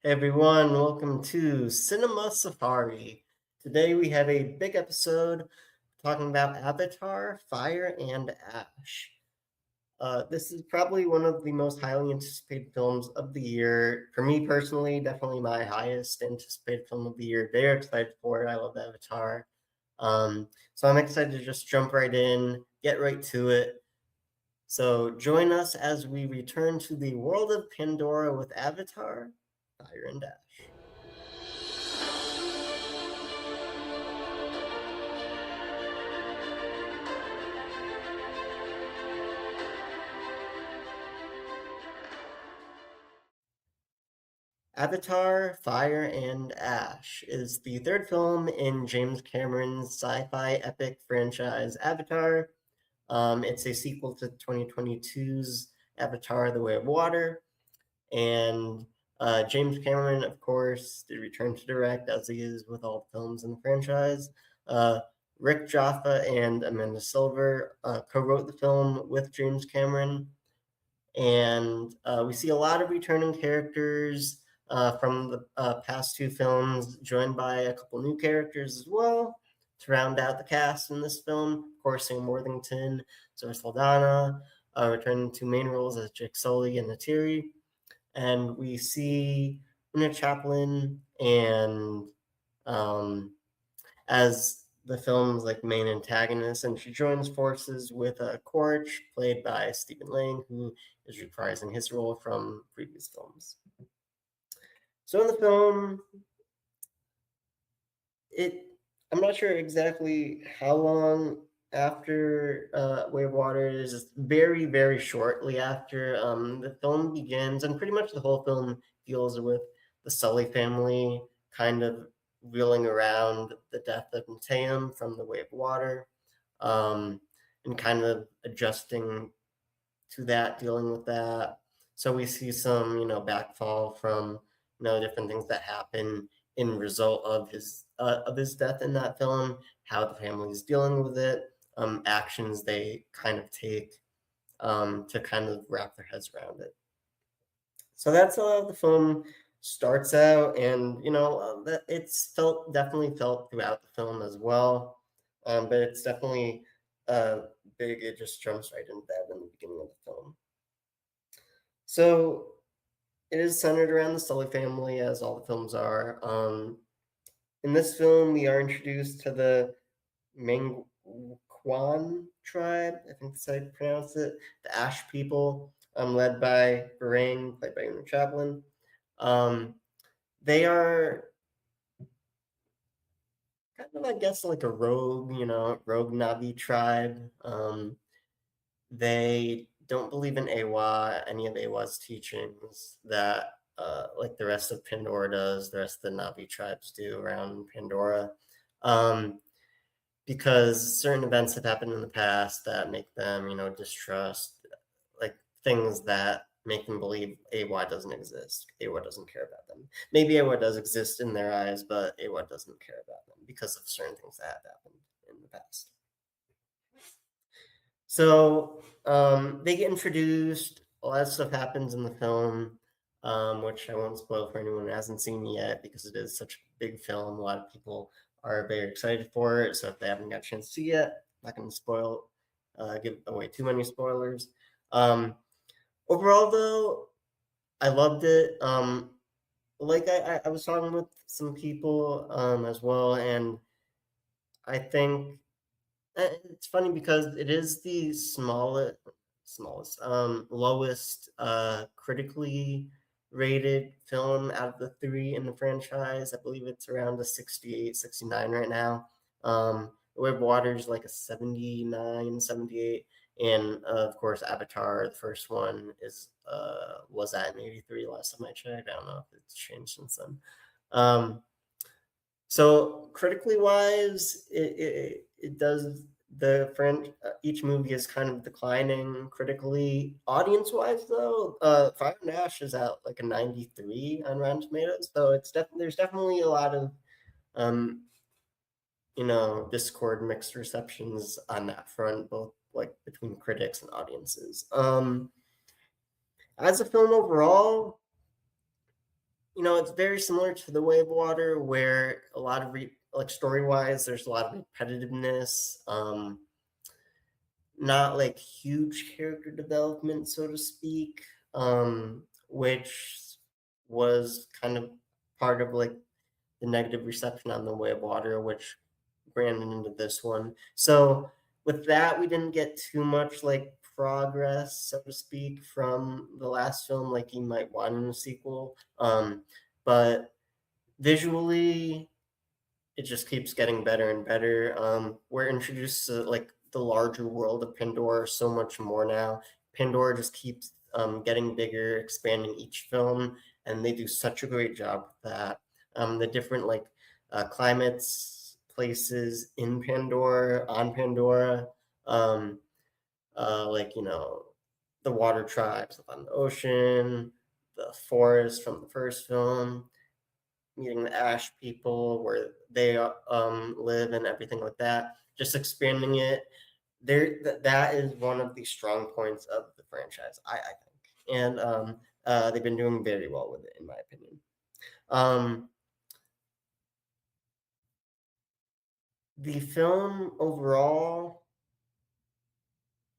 Hey everyone, welcome to Cinema Safari. Today we have a big episode talking about Avatar, Fire and Ash. This is probably one of the most highly anticipated films of the year. For me personally, definitely my highest anticipated film of the year. Very excited for it. I love Avatar. So I'm excited to just jump right in, get right to it. So join us as we return to the world of Pandora with Avatar, Fire and Ash. Avatar: Fire and Ash is the third film in James Cameron's sci-fi epic franchise Avatar. It's a sequel to 2022's Avatar: The Way of Water, and James Cameron, of course, did return to direct, as he is with all films in the franchise. Uh, Rick Jaffa and Amanda Silver co-wrote the film with James Cameron, and we see a lot of returning characters from the past two films, joined by a couple new characters as well to round out the cast in this film. Of course, Sam Worthington, Zoe Saldana, returning to main roles as Jake Sully and Natiri, and we see Una Chaplin and um, as the film's like main antagonist, and she joins forces with Korch, played by Stephen Lang, who is reprising his role from previous films. So in the film, it I'm not sure exactly how long after Way of Water is. Just very, very shortly after the film begins, and pretty much the whole film deals with the Sully family kind of reeling around the death of Mateum from the Way of Water, um, and kind of adjusting to that, dealing with that. So we see some, backfall from, different things that happen in result of his death in that film, how the family is dealing with it, actions they kind of take to kind of wrap their heads around it. So that's how the film starts out, and that it's felt definitely felt throughout the film as well. But it's definitely big. It just jumps right into that in the beginning of the film. So it is centered around the Sully family, as all the films are. In this film, we are introduced to the Mangquan tribe. I think that's how you pronounce it. The Ash people, led by Barang, played by Una Chaplin. Um, they are kind of, I guess, like a rogue, rogue Navi tribe. They don't believe in Awa, any of Awa's teachings that like the rest of Pandora does, the rest of the Navi tribes do around Pandora. Um, because certain events have happened in the past that make them, distrust like things that make them believe Awa doesn't exist. Awa doesn't care about them. Maybe Awa does exist in their eyes, but Awa doesn't care about them because of certain things that have happened in the past. So they get introduced. A lot of stuff happens in the film, which I won't spoil for anyone who hasn't seen yet because it is such a big film. A lot of people are very excited for it. So if they haven't got a chance to see it, I'm not going to give away too many spoilers. Um, Overall, though, I loved it. Like I was talking with some people as well, and I think it's funny because it is the lowest critically rated film out of the three in the franchise. I believe it's around a 68, 69 right now. The Way of Water is like a 79, 78. And of course, Avatar, the first one, is was at an 83 last time I checked. I don't know if it's changed since then. Um, so critically wise, it does the French each movie is kind of declining critically. Audience wise, though, Fire and Ash is at like a 93 on Rotten Tomatoes, so there's definitely a lot of um discord, mixed receptions on that front, both like between critics and audiences. As a film overall, it's very similar to The Way of Water, where a lot of like story-wise, there's a lot of repetitiveness. Not like huge character development, so to speak, which was kind of part of like the negative reception on The Way of Water, which ran into this one. So with that, we didn't get too much like progress, so to speak, from the last film, like you might want in a sequel. But visually, it just keeps getting better and better. We're introduced to like the larger world of Pandora so much more now. Pandora just keeps getting bigger, expanding each film, and they do such a great job with that. The different like climates, places in Pandora, on Pandora, um, like the water tribes on the ocean, the forest from the first film, meeting the Ash people where they live and everything like that. Just expanding it. That is one of the strong points of the franchise, I think, and they've been doing very well with it, in my opinion. Um, the film overall,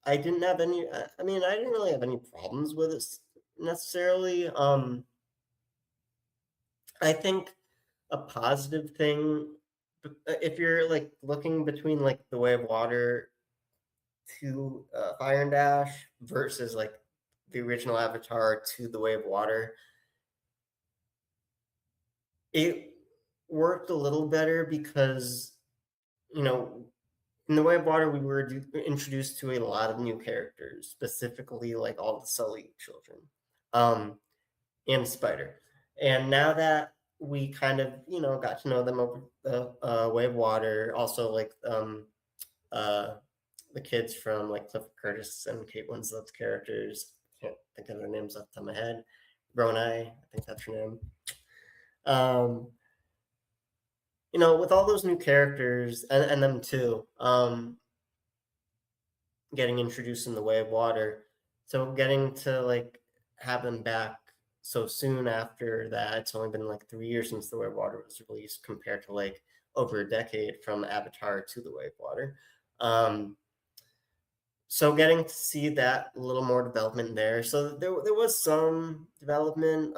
I didn't have any. I mean, I didn't really have any problems with it necessarily. I think a positive thing, if you're like looking between like The Way of Water to Fire and Ash versus like the original Avatar to The Way of Water, it worked a little better because you know in The Way of Water we were introduced to a lot of new characters, specifically like all the Sully children, um, and Spider, and now that we kind of got to know them over the Way of Water, also like uh the kids from like Cliff Curtis and Kate Winslet's characters. Can't think of their names off the top of my head. Ronai, I think that's her name. Um, with all those new characters and them too, getting introduced in The Way of Water, so getting to like have them back so soon after that, it's only been like 3 years since The Way of Water was released compared to like over a decade from Avatar to The Way of Water. So getting to see that a little more development there. So there was some development,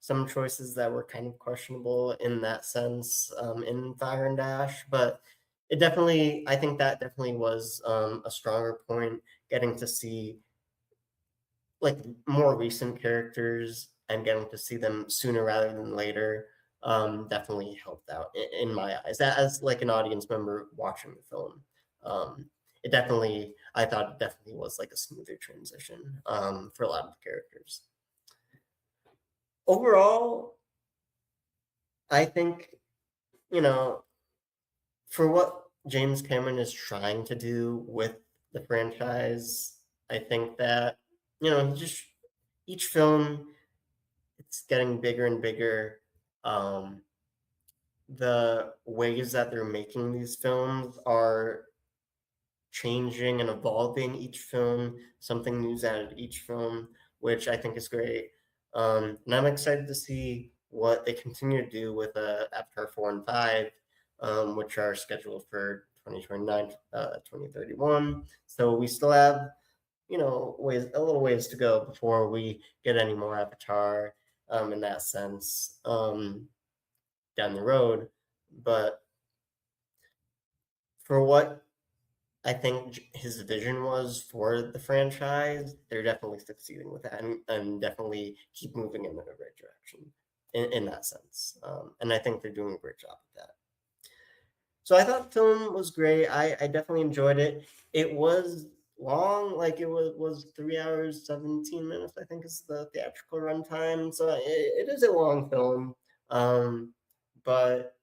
some choices that were kind of questionable in that sense, in Fire and Dash, but I think that definitely was a stronger point. Getting to see like more recent characters and getting to see them sooner rather than later definitely helped out in my eyes. As like an audience member watching the film, I thought it definitely was like a smoother transition for a lot of the characters. Overall, I think you know for what James Cameron is trying to do with the franchise, I think that he just each film it's getting bigger and bigger. Um, the ways that they're making these films are changing and evolving each film. Something new's added each film, which I think is great. And I'm excited to see what they continue to do with Avatar 4 and 5, which are scheduled for 2029, 2031. So we still have, a little ways to go before we get any more Avatar in that sense down the road. But for what I think his vision was for the franchise, they're definitely succeeding with that and definitely keep moving in the right direction in that sense. And I think they're doing a great job with that. So I thought the film was great. I definitely enjoyed it. It was long, like it was 3 hours, 17 minutes, I think is the theatrical runtime. So it is a long film. But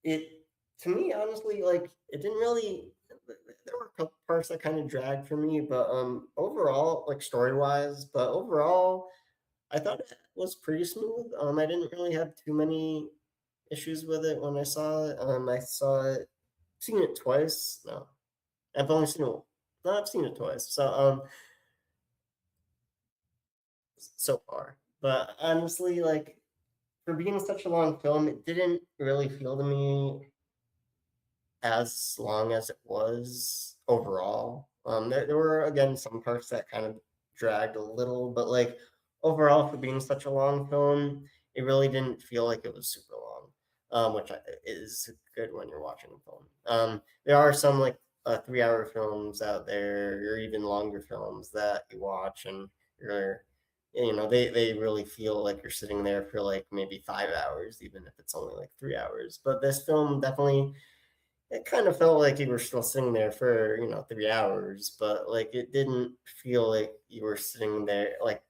it to me, honestly, like it didn't really. There were a couple parts that kind of dragged for me, but overall, like story wise, but overall, I thought it was pretty smooth. I didn't really have too many issues with it when I saw it. Seen it twice. No, I've only seen it. No, I've seen it twice. So so far. But honestly, like for being such a long film, it didn't really feel to me as long as it was overall. There were again some parts that kind of dragged a little, but like overall, for being such a long film, it really didn't feel like it was super long, is good when you're watching a film. There are some like 3 hour films out there, or even longer films that you watch, and you're they really feel like you're sitting there for like maybe 5 hours, even if it's only like 3 hours. But this film definitely, it kind of felt like you were still sitting there for 3 hours, but like it didn't feel like you were sitting there like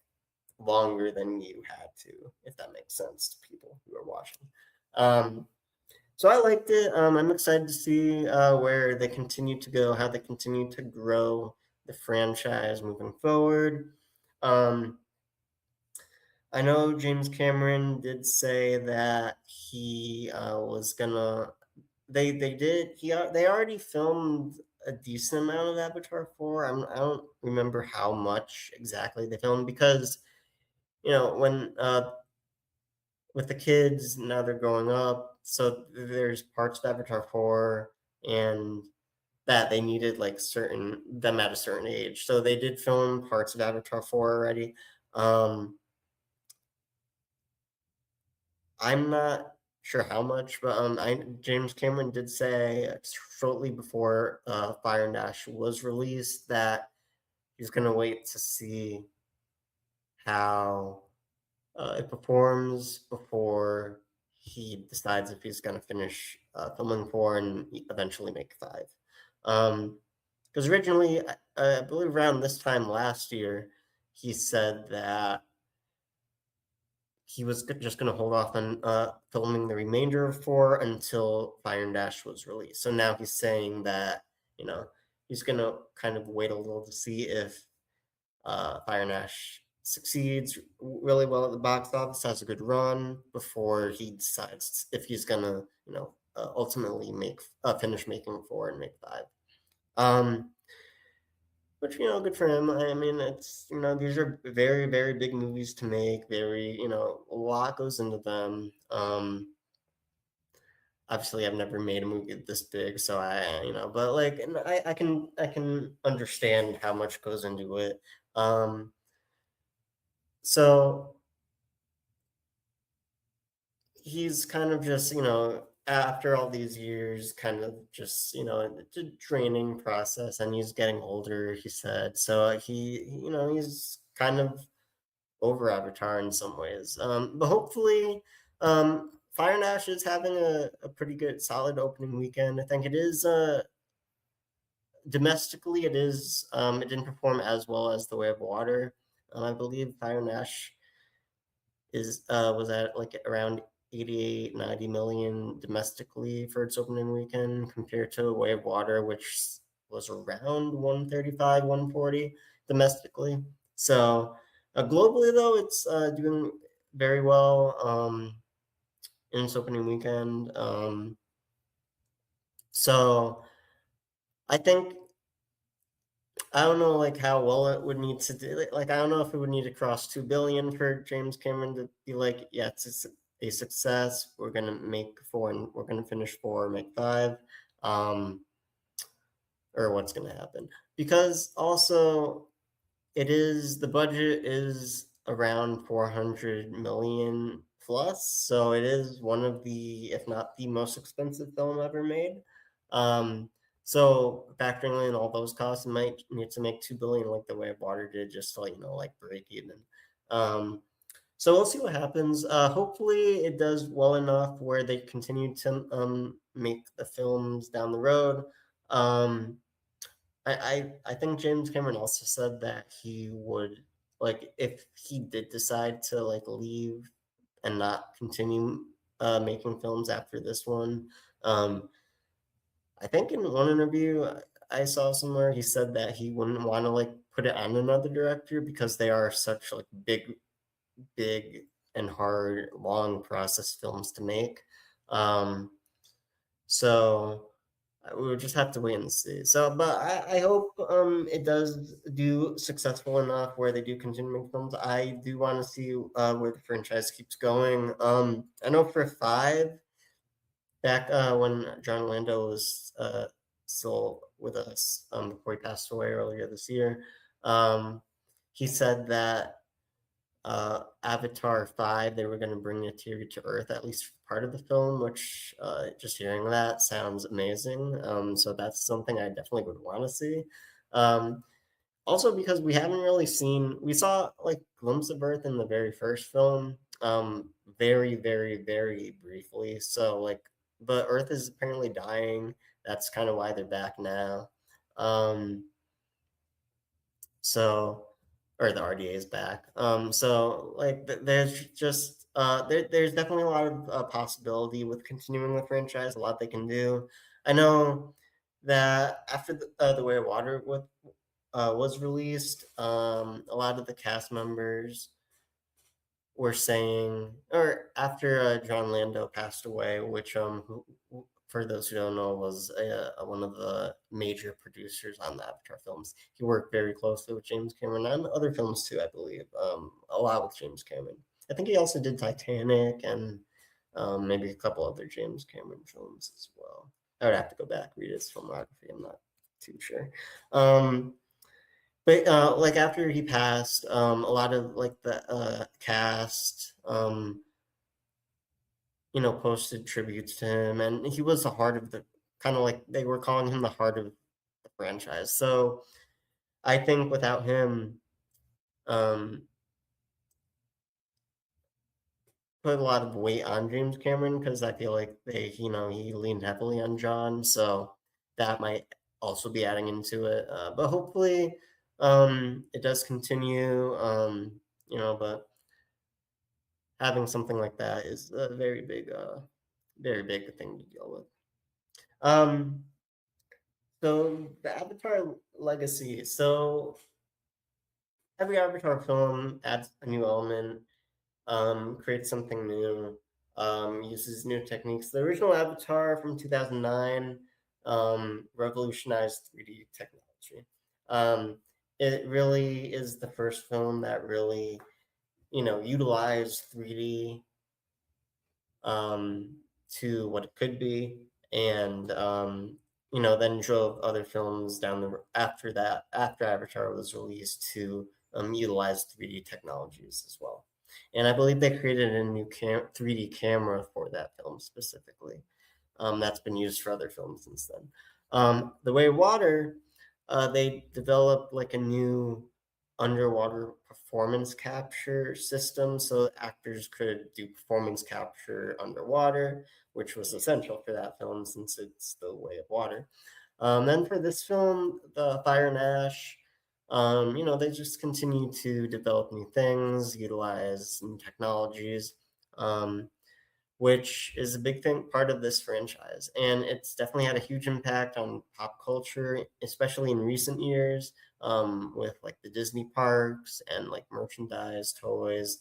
longer than you had to, if that makes sense to people who are watching. um so I liked it. I'm excited to see where they continue to go, how they continue to grow the franchise moving forward. um I know James Cameron did say that he was gonna. They did. They already filmed a decent amount of Avatar 4. I don't remember how much exactly they filmed, because when with the kids now they're growing up, so there's parts of Avatar 4 and that they needed like certain them at a certain age. So they did film parts of Avatar 4 already. Um, I'm not sure how much, but I James Cameron did say shortly before Fire and Ash was released that he's gonna wait to see how it performs before he decides if he's gonna finish filming 4 and eventually make 5. Because originally, I believe around this time last year, he said that he was just going to hold off on filming the remainder of 4 until Fire and Dash was released. So now he's saying that, you know, he's going to kind of wait a little to see if Fire and Dash succeeds really well at the box office, has a good run before he decides if he's going to, ultimately finish making 4 and make 5. Um, which, good for him. I mean, these are very, very big movies to make. Very, a lot goes into them. Obviously, I've never made a movie this big, so but like, and I can understand how much goes into it. Um, so he's kind of just, after all these years, kind of just, it's a training process, and he's getting older, he said. So he's kind of over Avatar in some ways. But hopefully, Fire and Ash is having a pretty good, solid opening weekend. I think it is domestically. It didn't perform as well as The Way of Water. I believe Fire and Ash is was at like around 88-90 million domestically for its opening weekend, compared to Way of Water, which was around 135, 140 domestically. So globally, though, it's doing very well in its opening weekend. So I think, I don't know like how well it would need to do. Like I don't know if it would need to cross 2 billion for James Cameron to be like, yeah, it's a success. We're gonna make 4 and we're gonna finish 4, make 5, um, or what's gonna happen. Because also the budget is around 400 million plus, so it is one of the, if not the most expensive film ever made. Um, so factoring in all those costs, it might need to make 2 billion like The Way of Water did, just to like break even. Um, so we'll see what happens. Hopefully, it does well enough where they continue to make the films down the road. Um, I think James Cameron also said that he would, like, if he did decide to like leave and not continue making films after this one. Um, I think in one interview I saw somewhere he said that he wouldn't want to like put it on another director, because they are such like big and hard, long process films to make. Um, so we'll just have to wait and see. So, but I hope it does do successful enough where they do continuing films. I do want to see where the franchise keeps going. I know for five, back when John Lando was still with us before he passed away earlier this year, um, he said that Avatar 5, they were going to bring Neytiri to Earth at least for part of the film, which just hearing that sounds amazing. So that's something I definitely would want to see. Um, Also because we haven't really seen, we saw like glimpse of Earth in the very first film, very, very, very briefly. So like, but Earth is apparently dying. That's kind of why they're back now. Um, so, or the RDA is back. So like, there's just there's definitely a lot of possibility with continuing the franchise. A lot they can do. I know that after the Way of Water was released, a lot of the cast members were saying, or after John Lando passed away, which for those who don't know, was one of the major producers on the Avatar films. He worked very closely with James Cameron on other films too, I believe. A lot with James Cameron. I think he also did Titanic and maybe a couple other James Cameron films as well. I would have to go back read his filmography. I'm not too sure. But like after he passed, a lot of like the cast, posted tributes to him, and he was the heart of the kind of like they were calling him the heart of the franchise. So I think without him, um, put a lot of weight on James Cameron because I feel like he leaned heavily on John, so that might also be adding into it. But hopefully, it does continue. But having something like that is a very big thing to deal with. Um, so the Avatar legacy. So every Avatar film adds a new element, creates something new, uses new techniques. The original Avatar from 2009 revolutionized 3D technology. Um, it really is the first film that really, utilized 3D um, to what it could be, and then drove other films down the after that after Avatar was released to utilize 3D technologies as well. And I believe they created a new 3D camera for that film specifically. That's been used for other films since then. The Way of Water, they developed like a new underwater performance capture system so actors could do performance capture underwater, which was essential for that film since it's the Way of Water. Then for this film, the Fire and Ash, they just continue to develop new things, utilize new technologies. Which is a big thing part of this franchise. And it's definitely had a huge impact on pop culture, especially in recent years, with like the Disney parks and like merchandise, toys,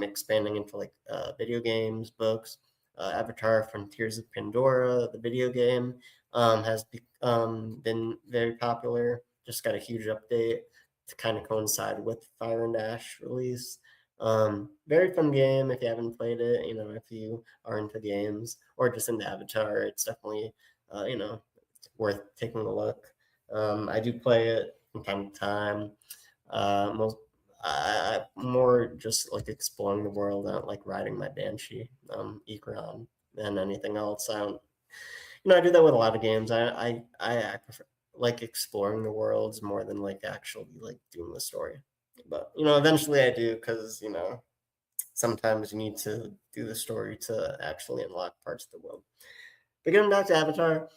expanding into like video games, books. Avatar Frontiers of Pandora, the video game, has been very popular. Just got a huge update to kind of coincide with Fire and Ash release. Very fun game if you haven't played it. If you are into games or just into Avatar, it's definitely worth taking a look. I do play it from time to time. Most more just like exploring the world, not like riding my Banshee, Ikran, than anything else. I don't, I do that with a lot of games. I prefer like exploring the worlds more than like actually like doing the story. But eventually I do because sometimes you need to do the story to actually unlock parts of the world. But getting back to Avatar,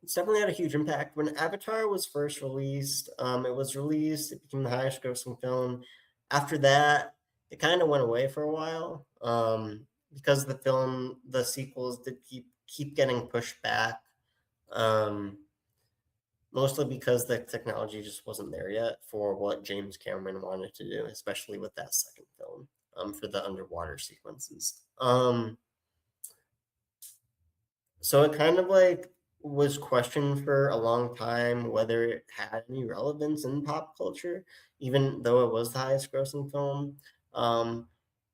it's definitely had a huge impact. When Avatar was first released, it became the highest grossing film. After that, it kind of went away for a while because the sequels did keep getting pushed back. Um, Mostly because the technology just wasn't there yet for what James Cameron wanted to do, especially with that second film for the underwater sequences. So it kind of like was questioned for a long time whether it had any relevance in pop culture, even though it was the highest grossing film. Um,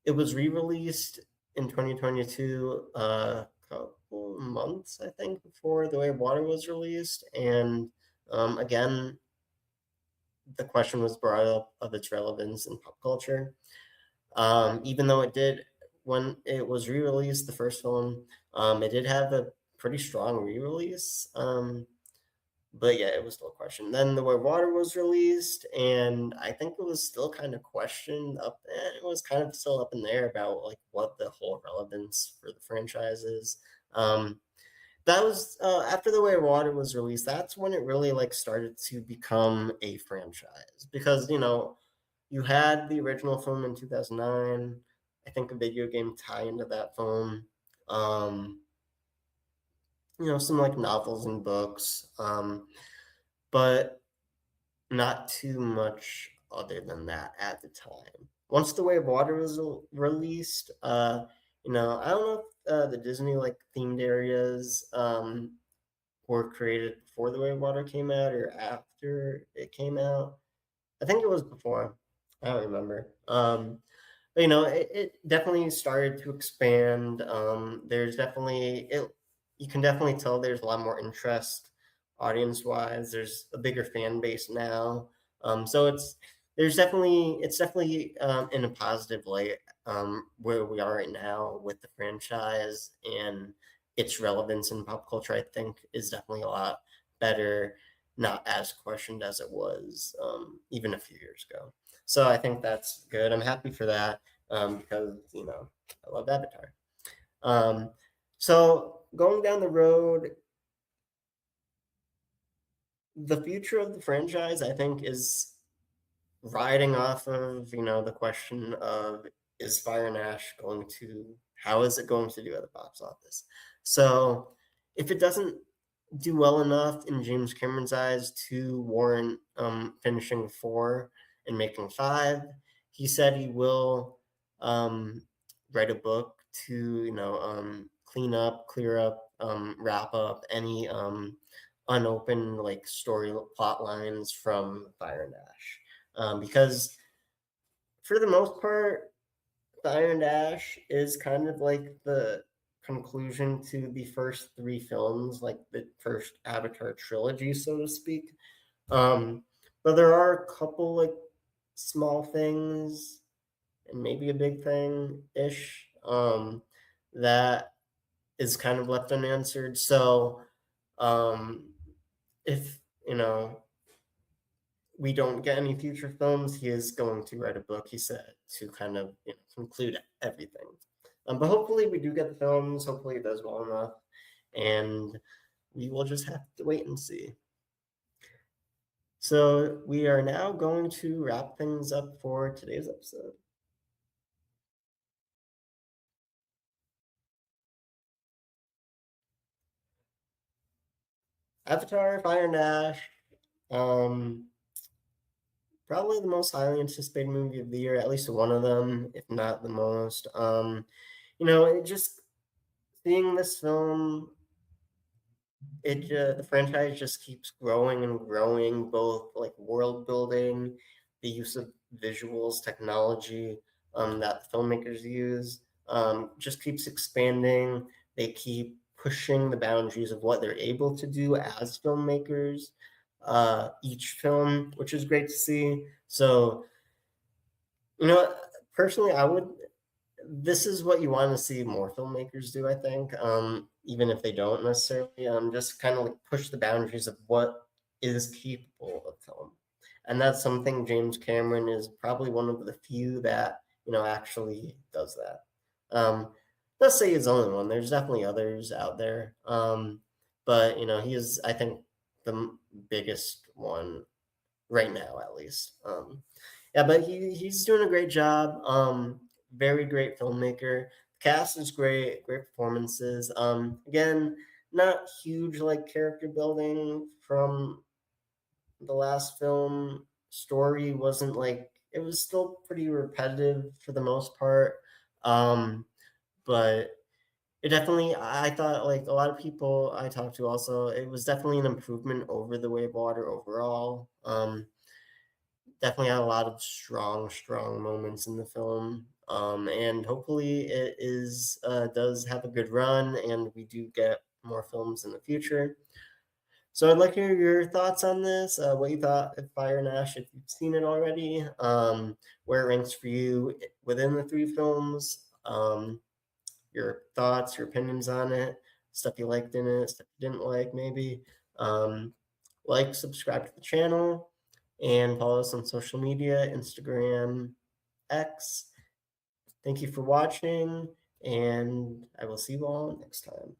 it was re-released in 2022, a couple months, I think, before The Way of Water was released. And again, the question was brought up of its relevance in pop culture. Even though it did, when it was re-released, the first film, it did have a pretty strong re-release. But yeah, it was still a question. Then The Way of Water was released, and I think it was still kind of questioned up. It was kind of still up in there about like what the whole relevance for the franchise is. Um, that was after The Way of Water was released. That's when it really like started to become a franchise because you had the original film in 2009. I think a video game tie into that film. Um, some like novels and books, but not too much other than that at the time. Once The Way of Water was released, I don't know if the Disney like themed areas were created before The Way of Water came out or after it came out. I think it was before. I don't remember. But, it definitely started to expand. There's definitely it. You can definitely tell there's a lot more interest, audience wise. There's a bigger fan base now. So it's definitely in a positive light where we are right now with the franchise and its relevance in pop culture. I think is definitely a lot better, not as questioned as it was even a few years ago. So I think that's good. I'm happy for that because I love Avatar. Um, so going down the road, the future of the franchise, I think, is riding off of the question of is Fire and Ash going to how is it going to do at the box office? So if it doesn't do well enough in James Cameron's eyes to warrant finishing four and making five, he said he will um, write a book to clean up, clear up, wrap up any unopened like story plot lines from Fire and Ash because for the most part, the Iron Dash is kind of like the conclusion to the first three films, like the first Avatar trilogy, so to speak. Um, but there are a couple like small things and maybe a big thing ish that is kind of left unanswered. So um, if you know we don't get any future films, he is going to write a book, he said, to kind of conclude everything. But hopefully we do get the films. Hopefully it does well enough. And we will just have to wait and see. So we are now going to wrap things up for today's episode. Avatar, Fire and Ash, um, probably the most highly anticipated movie of the year, at least one of them, if not the most. It just seeing this film the franchise just keeps growing and growing, both like world building, the use of visuals, technology that the filmmakers use, just keeps expanding. They keep pushing the boundaries of what they're able to do as filmmakers. Each film, which is great to see. So, you know, personally, I would this is what you want to see more filmmakers do, I think, even if they don't necessarily, just kind of like push the boundaries of what is capable of film. And that's something James Cameron is probably one of the few that, actually does that. Let's say he's the only one. There's definitely others out there. But, he is, I think, the biggest one right now, at least. Yeah, but he's doing a great job. Very great filmmaker. Cast is great, great performances. Again, not huge like character building from the last film. Story wasn't like it was still pretty repetitive for the most part. But It definitely I thought, like, a lot of people I talked to also, it was definitely an improvement over The Way of Water overall. Definitely had a lot of strong, strong moments in the film, and hopefully it does have a good run, and we do get more films in the future. So I'd like to hear your thoughts on this, what you thought of Fire and Ash, if you've seen it already, where it ranks for you within the 3 films, your thoughts, your opinions on it, stuff you liked in it, stuff you didn't like maybe. Um, like, subscribe to the channel, and follow us on social media, Instagram, X. Thank you for watching, and I will see you all next time.